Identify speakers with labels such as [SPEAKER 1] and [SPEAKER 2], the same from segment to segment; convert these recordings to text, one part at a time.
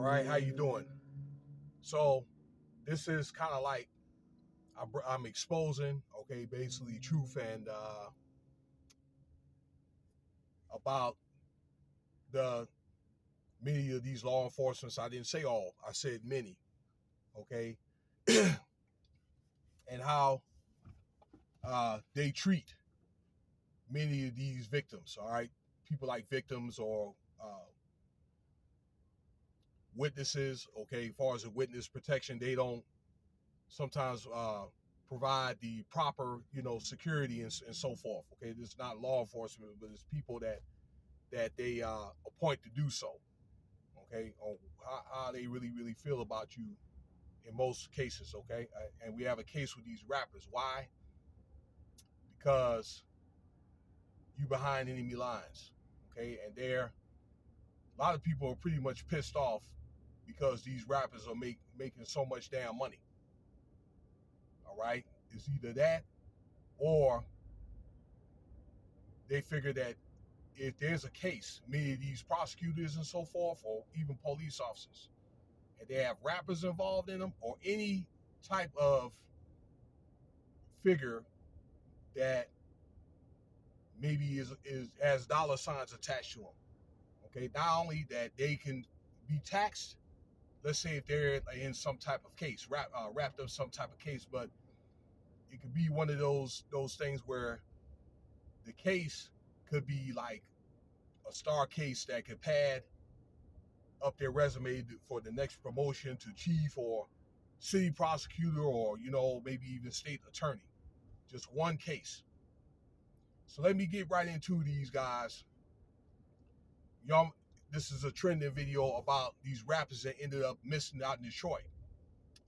[SPEAKER 1] right, how you doing? So this is kind of like I'm exposing, okay, basically truth and about the many of these law enforcements. I didn't say all, I said many, okay, and how they treat many of these victims. All right, people like victims or witnesses. Okay, as far as the witness protection, they don't sometimes provide the proper, security and so forth. Okay, this is not law enforcement, but it's people that they appoint to do so. Okay, on how they really feel about you in most cases. Okay, and we have a case with these rappers. Why? Because you behind enemy lines. Okay, and a lot of people are pretty much pissed off because these rappers are making so much damn money. All right, it's either that or they figure that if there's a case, many of these prosecutors and so forth, or even police officers, and they have rappers involved in them, or any type of figure that maybe is has dollar signs attached to them. Okay, not only that they can be taxed, let's say if they're in some type of case, wrapped up some type of case, but it could be one of those things where the case could be like a star case that could pad up their resume for the next promotion to chief or city prosecutor or maybe even state attorney. Just one case. So let me get right into these guys. Y'all, this is a trending video about these rappers that ended up missing out in Detroit.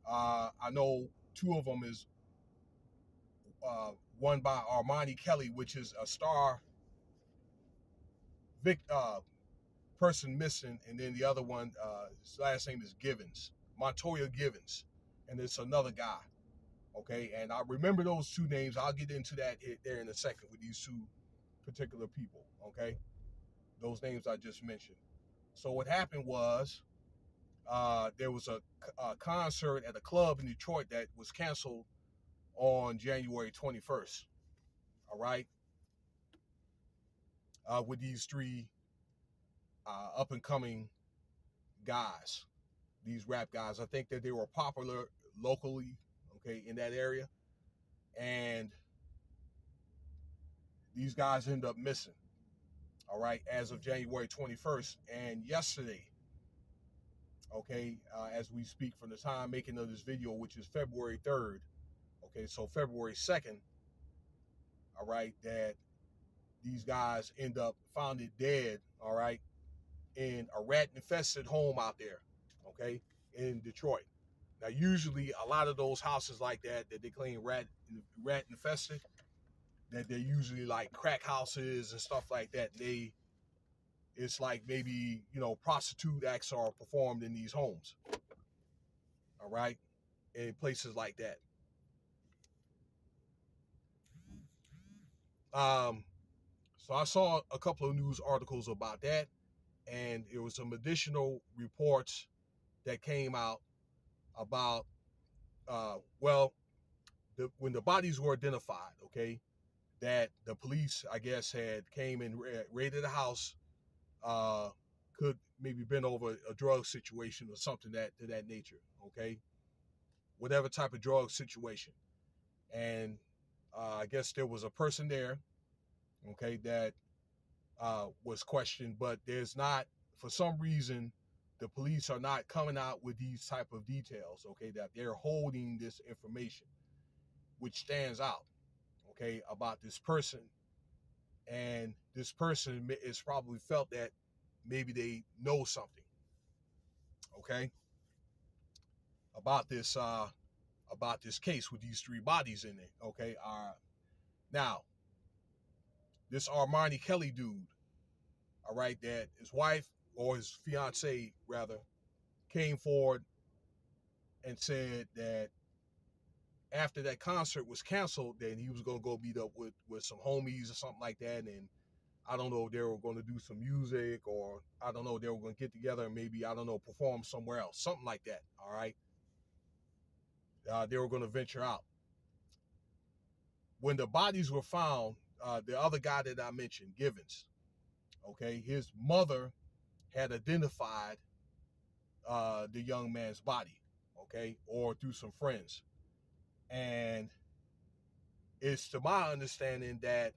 [SPEAKER 1] I know two of them is one by Armani Kelly, which is a star person missing, and then the other one, his last name is Givens, Montoya Givens, and it's another guy. Okay, and I remember those two names. I'll get into that there in a second with these two particular people. Okay, those names I just mentioned. So what happened was there was a concert at a club in Detroit that was canceled on January 21st. All right, with these three up and coming guys, these rap guys. I think that they were popular locally, okay, in that area, and these guys end up missing. All right, as of January 21st, and yesterday, okay, as we speak from the time making of this video, which is February 3rd, okay, so February 2nd, all right, that these guys end up found it dead, all right, in a rat-infested home out there, okay, in Detroit. Now, usually a lot of those houses like that they claim rat-infested, that they're usually like crack houses and stuff like that. It's like maybe, prostitute acts are performed in these homes, all right, in places like that. So I saw a couple of news articles about that, and there was some additional reports that came out about, when the bodies were identified, okay, that the police, I guess, had came and raided the house, could maybe been over a drug situation or something to that nature, okay, whatever type of drug situation, and I guess there was a person there, okay, that was questioned, but there's not, for some reason, the police are not coming out with these type of details, okay, that they're holding this information, which stands out, okay, about this person. And this person is probably felt that maybe they know something, okay, about this case with these three bodies in it, okay. Now, this Armani Kelly dude, all right, that his wife or his fiance rather came forward and said that after that concert was canceled, then he was gonna go meet up with some homies or something like that, and I don't know if they were going to do some music, or I don't know, they were going to get together and maybe, I don't know, perform somewhere else, something like that. All right. They were going to venture out. When the bodies were found, the other guy that I mentioned, Givens, okay, his mother had identified the young man's body, okay, or through some friends. And it's to my understanding that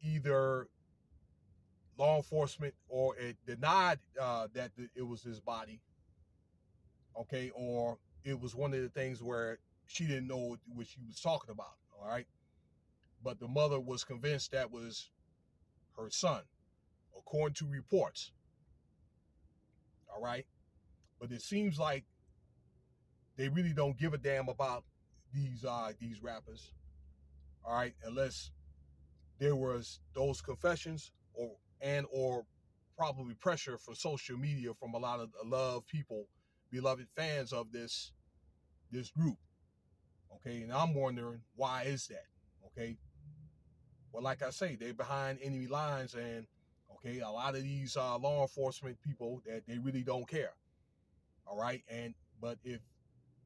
[SPEAKER 1] either law enforcement or it denied that it was his body, okay, or it was one of the things where she didn't know what she was talking about, all right? But the mother was convinced that was her son, according to reports, all right? But it seems like they really don't give a damn about these rappers, all right, unless there was those confessions or probably pressure from social media from a lot of love people, beloved fans of this group. Okay, and I'm wondering, why is that? Okay, well, like I say, they're behind enemy lines, and okay, a lot of these law enforcement people that they really don't care. All right, but if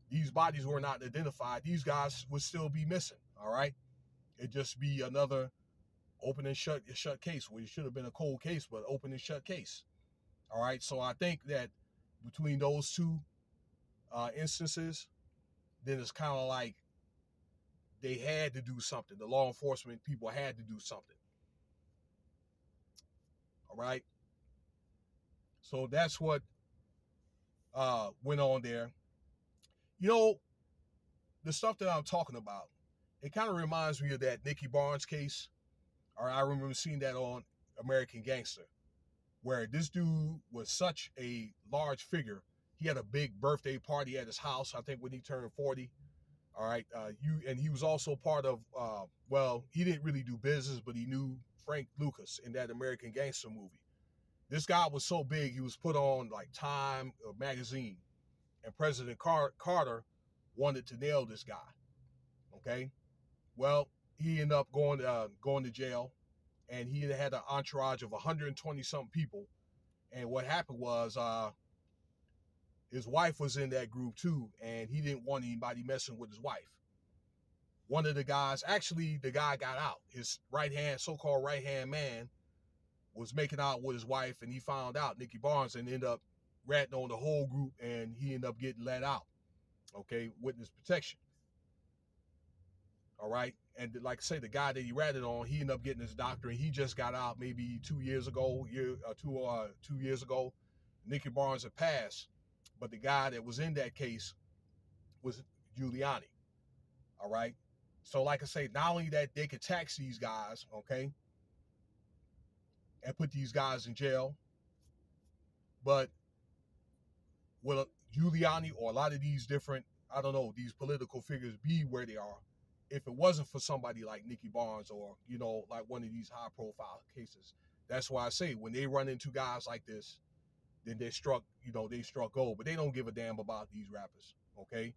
[SPEAKER 1] these bodies were not identified, these guys would still be missing. All right, it'd just be another open and shut case, where it should have been a cold case, but open and shut case. All right, so I think that between those two instances, then it's kind of like they had to do something. The law enforcement people had to do something. All right, so that's what went on there. You know, the stuff that I'm talking about, it kind of reminds me of that Nicky Barnes case. Or I remember seeing that on American Gangster, where this dude was such a large figure. He had a big birthday party at his house, I think, when he turned 40. All right, and he was also part of. Well, he didn't really do business, but he knew Frank Lucas in that American Gangster movie. This guy was so big, he was put on like Time magazine, and President Carter wanted to nail this guy. Okay, well, he ended up going to jail, and he had an entourage of 120 something people. And what happened was his wife was in that group too, and he didn't want anybody messing with his wife. One of the guys, actually, the guy got out. His so-called right-hand man, was making out with his wife, and he found out, Nicky Barnes, and ended up ratting on the whole group, and he ended up getting let out. Okay, witness protection. All right, and like I say, the guy that he ratted on, he ended up getting his doctorate. He just got out maybe 2 years ago. 2 years ago, Nicky Barnes had passed, but the guy that was in that case was Giuliani. All right, so like I say, not only that they could tax these guys, okay, and put these guys in jail, but will Giuliani or a lot of these different, I don't know, these political figures be where they are if it wasn't for somebody like Nicky Barnes, or, you know, like one of these high profile cases? That's why I say, when they run into guys like this, then they struck gold. But they don't give a damn about these rappers, okay?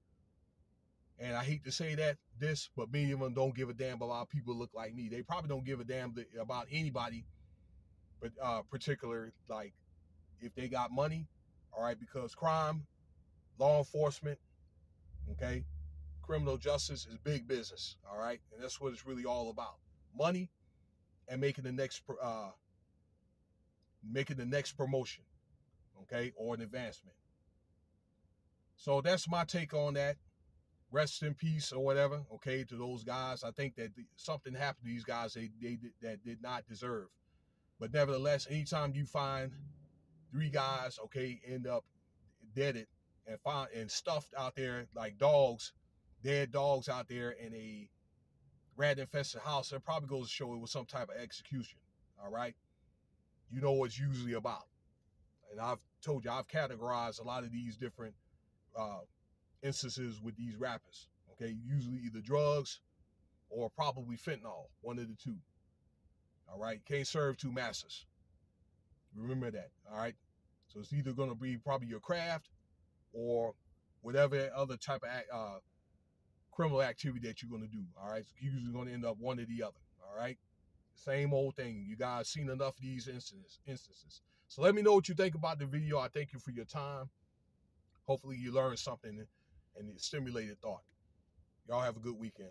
[SPEAKER 1] And I hate to say this, but many of them don't give a damn about people who look like me. They probably don't give a damn about anybody, but particular, like, if they got money, all right, because crime, law enforcement, okay, criminal justice is big business, all right, and that's what it's really all about: money and making the next promotion, okay, or an advancement. So that's my take on that. Rest in peace or whatever, okay, to those guys. I think that something happened to these guys that did not deserve. But nevertheless, anytime you find 3 guys, okay, end up deaded and stuffed out there like dogs, dead dogs out there in a rat-infested house, it probably goes to show it was some type of execution, all right? You know what it's usually about. And I've told you, I've categorized a lot of these different instances with these rappers, okay? Usually either drugs or probably fentanyl, one of the two, all right? Can't serve 2 masters. Remember that, all right? So it's either going to be probably your craft or whatever other type of criminal activity that you're going to do, all right? It's usually going to end up one or the other, all right? Same old thing. You guys seen enough of these instances. So let me know what you think about the video. I thank you for your time. Hopefully you learned something and it stimulated thought. Y'all have a good weekend.